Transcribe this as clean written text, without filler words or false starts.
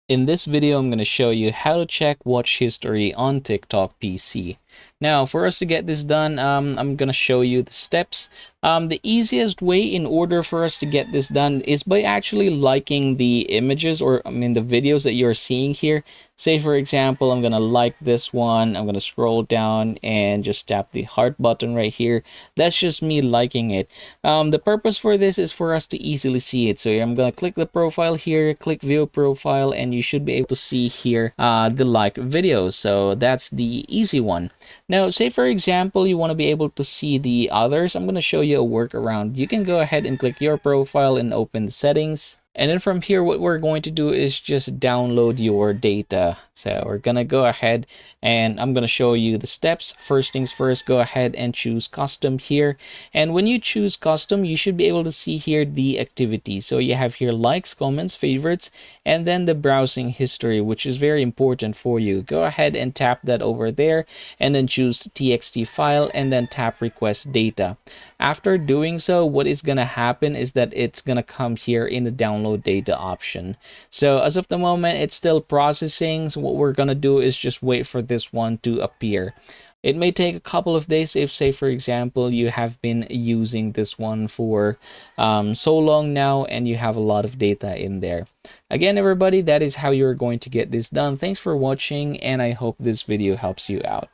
In this video, I'm going to show you how to check watch history on TikTok PC. Now, for us to get this done, I'm going to show you the steps. The easiest way in order for us to get this done is by actually liking the images, or the videos that you're seeing here. Say, for example, I'm going to like this one. I'm going to scroll down and just tap the heart button right here. That's just me liking it. The purpose for this is for us to easily see it. So I'm going to click the profile here, click view profile, and you should be able to see here the like videos. So that's the easy one. Now, say for example, you want to be able to see the others. I'm going to show you a workaround. You can go ahead and click your profile and open the settings. And then from here, what we're going to do is just download your data. So we're going to go ahead and I'm going to show you the steps. First things first, go ahead and choose custom here. And when you choose custom, you should be able to see here the activity. So you have here likes, comments, favorites, and then the browsing history, which is very important for you. Go ahead and tap that over there and then choose txt file and then tap request data. After doing so, what is going to happen is that it's going to come here in the download data option. So as of the moment, it's still processing. So what we're going to do is just wait for this one to appear. It may take a couple of days if, say, for example, you have been using this one for so long now and you have a lot of data in there. Again, everybody, that is how you're going to get this done. Thanks for watching, and I hope this video helps you out.